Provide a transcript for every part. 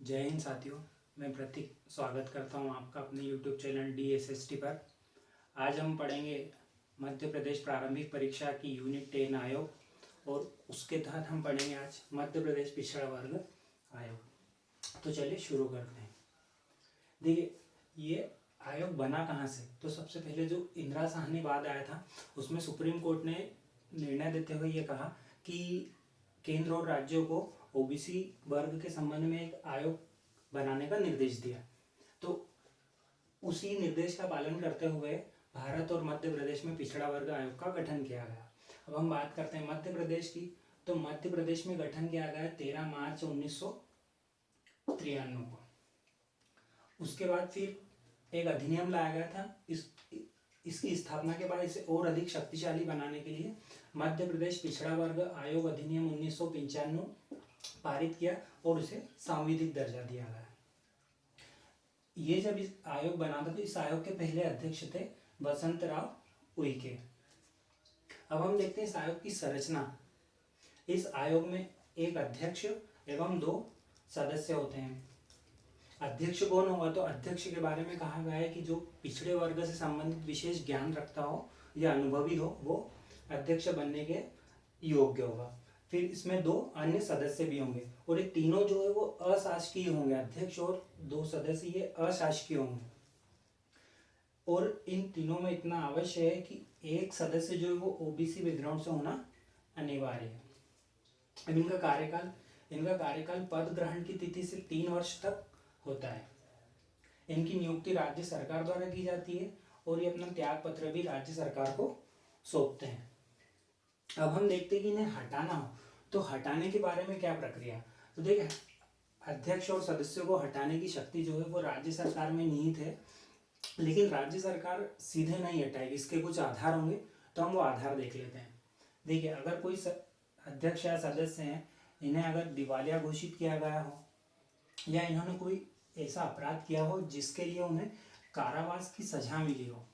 जय हिंद साथियों। मैं प्रतीक स्वागत करता हूं आपका अपने YouTube चैनल DSST पर। आज हम पढ़ेंगे मध्य प्रदेश प्रारंभिक परीक्षा की यूनिट 10 आयोग और उसके तहत हम पढ़ेंगे आज मध्य प्रदेश पिछड़ा वर्ग आयोग। तो चलिए शुरू करते हैं। देखिए, ये आयोग बना कहाँ से? तो सबसे पहले जो इंदिरा साहनी वाद आया था उसमें सुप्रीम कोर्ट ने निर्णय देते हुए ये कहा कि केंद्र और राज्यों को ओबीसी वर्ग के संबंध में एक आयोग बनाने का निर्देश दिया। तो उसी निर्देश का पालन करते हुए भारत और मध्य प्रदेश में पिछड़ा वर्ग आयोग का गठन किया गया। अब हम बात करते हैं मध्य प्रदेश की। तो मध्य प्रदेश में गठन किया गया 13 मार्च 1993 को। उसके बाद फिर एक अधिनियम लाया गया था। इसकी स्थापना के बाद इसे और अधिक शक्तिशाली बनाने के लिए मध्य प्रदेश पिछड़ा वर्ग आयोग अधिनियम 1995 पारित किया और उसे सांविधिक दर्जा दिया गया। ये जब इस आयोग बना था तो इस आयोग के पहले अध्यक्ष थे वसंतराव उइके। अब हम देखते हैं इस आयोग की संरचना। इस आयोग में एक अध्यक्ष एवं 2 सदस्य होते हैं। अध्यक्ष कौन होगा? तो अध्यक्ष के बारे में कहा गया है कि जो पिछड़े वर्ग से संबंधित विशेष ज्ञान रखता हो या अनुभवी हो वो अध्यक्ष बनने के योग्य होगा। फिर इसमें 2 अन्य सदस्य भी होंगे और ये तीनों जो है वो अशासकीय होंगे। अध्यक्ष और 2 सदस्य ये अशासकीय होंगे। और इन तीनों में इतना अवश्य है कि एक सदस्य जो है वो ओबीसी बैकग्राउंड से होना अनिवार्य है। अब इनका कार्यकाल पद ग्रहण की तिथि से 3 वर्ष तक होता है। इनकी नियुक्ति राज्य सरकार द्वारा की जाती है और ये अपना त्याग पत्र भी राज्य सरकार को सौंपते हैं। अब हम देखते हैं कि इन्हें हटाना हो तो हटाने के बारे में क्या प्रक्रिया। तो देखिए, अध्यक्ष और सदस्यों को हटाने की शक्ति जो है वो राज्य सरकार में निहित है, लेकिन राज्य सरकार सीधे नहीं हटाएगी। इसके कुछ आधार होंगे, तो हम वो आधार देख लेते हैं। देखिए, अगर कोई अध्यक्ष या सदस्य हैं, इन्हें अगर दिवालिया घोषित किया गया हो या इन्होंने कोई ऐसा अपराध किया हो जिसके लिए उन्हें कारावास की सजा मिली हो,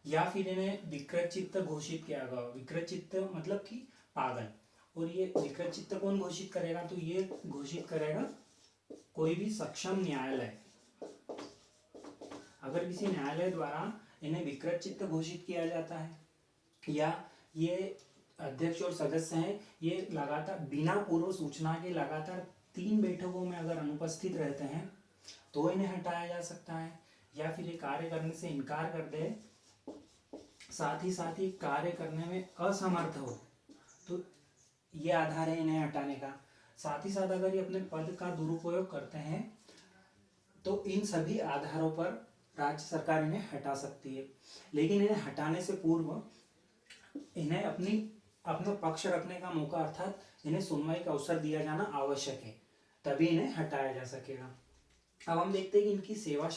या फिर इन्हें विकृत चित्त घोषित किया गया। विकृत चित्त मतलब कि पागल। और ये विकृत चित्त कौन घोषित करेगा? तो ये घोषित करेगा कोई भी सक्षम न्यायालय। अगर किसी न्यायालय द्वारा इन्हें विकृत चित्त घोषित किया जाता है या ये अध्यक्ष और सदस्य हैं, ये लगातार बिना पूर्व सूचना के लगातार 3 बैठकों में अगर अनुपस्थित रहते हैं तो इन्हें हटाया जा सकता है। या फिर ये कार्य करने से इनकार कर दे, साथ ही कार्य करने में असमर्थ हो, तो ये आधार है इन्हें हटाने का। साथ ही साथ अगर ये अपने पद का दुरुपयोग करते हैं तो इन सभी आधारों पर राज्य सरकार इन्हें हटा सकती है। लेकिन इन्हें हटाने से पूर्व इन्हें अपना पक्ष रखने का मौका अर्थात इन्हें सुनवाई का अवसर दिया जाना आवश्यक है, तभी इन्हें हटाया जा सकेगा। अब हम देखते हैं कि इनकी सेवा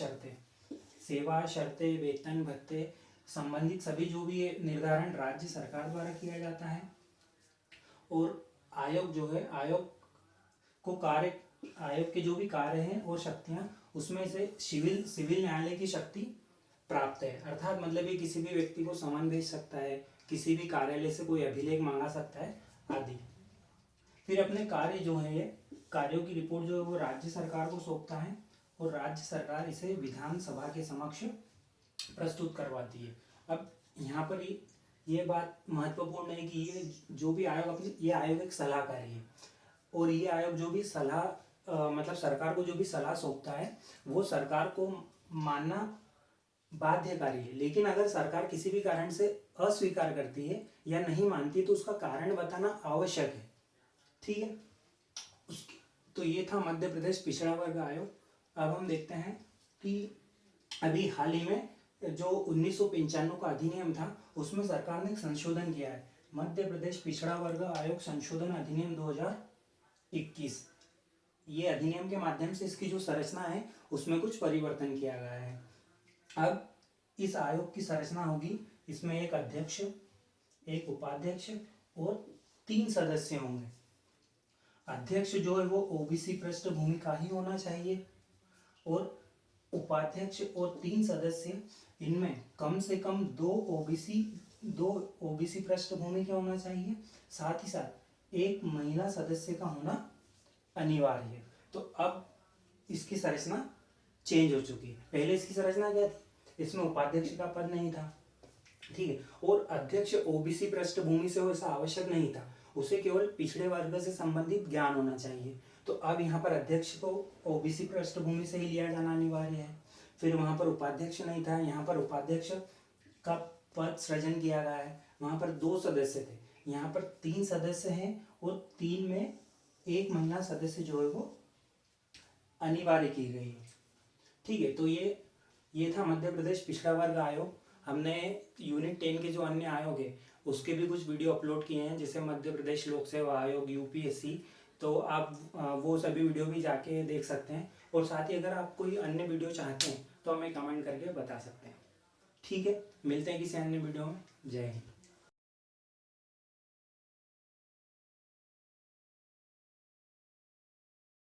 शर्तें, वेतन भत्ते संबंधित सभी जो भी निर्धारण राज्य सरकार द्वारा किया जाता है। और आयोग जो है, आयोग के जो भी कार्य हैं और शक्तियां, उसमें से सिविल न्यायालय की शक्ति प्राप्त है। अर्थात मतलब ये किसी भी व्यक्ति को समन भेज सकता है, किसी भी कार्यालय से कोई अभिलेख मांगा सकता है आदि। फिर अपने कार्य जो है, कार्यों की रिपोर्ट जो है वो राज्य सरकार को सौंपता है और राज्य सरकार इसे विधानसभा के समक्ष प्रस्तुत करवाती है। अब यहाँ पर ये बात महत्वपूर्ण है कि ये जो भी आयोग ये आयोग एक सलाहकारी है और ये आयोग जो भी मतलब सरकार को जो भी सलाह सौंपता है वो सरकार को मानना बाध्यकारी है। लेकिन अगर सरकार किसी भी कारण से अस्वीकार करती है या नहीं मानती तो उसका कारण बताना आवश्यक है। ठीक है, तो ये था मध्य प्रदेश पिछड़ा वर्ग आयोग। अब हम देखते हैं कि अभी हाल ही में जो 1995 का अधिनियम था उसमें सरकार ने संशोधन किया है। मध्य प्रदेश पिछड़ा वर्ग आयोग संशोधन अधिनियम 2021। ये अधिनियम के माध्यम से इसकी जो संरचना है उसमें कुछ परिवर्तन किया गया है। अब इस आयोग की संरचना होगी, इसमें एक अध्यक्ष, एक उपाध्यक्ष और 3 सदस्य होंगे। अध्यक्ष जो है वो ओबीसी पृष्ठभूमि का ही होना चाहिए और उपाध्यक्ष और 3 सदस्य, इनमें कम से कम 2 ओबीसी पृष्ठभूमि का होना चाहिए। साथ ही साथ एक महिला सदस्य का होना अनिवार्य है। तो अब इसकी संरचना चेंज हो चुकी है। पहले इसकी संरचना क्या थी, इसमें उपाध्यक्ष का पद नहीं था, ठीक है, और अध्यक्ष ओबीसी पृष्ठभूमि से हो ऐसा आवश्यक नहीं था, उसे केवल पिछड़े वर्ग से संबंधित ज्ञान होना चाहिए। तो अब यहाँ पर अध्यक्ष को ओबीसी पृष्ठभूमि से ही लिया जाना अनिवार्य है। फिर वहाँ पर उपाध्यक्ष नहीं था, यहाँ पर उपाध्यक्ष का पद सृजन किया गया है। वहाँ पर 2 सदस्य थे, यहाँ पर 3 सदस्य हैं और 3 में 1 महिला सदस्य जो है वो अनिवार्य की गई है, ठीक है। तो ये था मध्य प्रदेश पिछड़ा वर्ग आयोग। हमने यूनिट 10 के जो अन्य आयोग है उसके भी कुछ वीडियो अपलोड किए हैं, जैसे मध्य प्रदेश लोक सेवा आयोग, यूपीएससी, तो आप वो सभी वीडियो भी जाके देख सकते हैं। और साथ ही अगर आप कोई अन्य वीडियो चाहते हैं तो हमें कमेंट करके बता सकते हैं, ठीक है। मिलते हैं किसी अन्य वीडियो में। जय हिंद।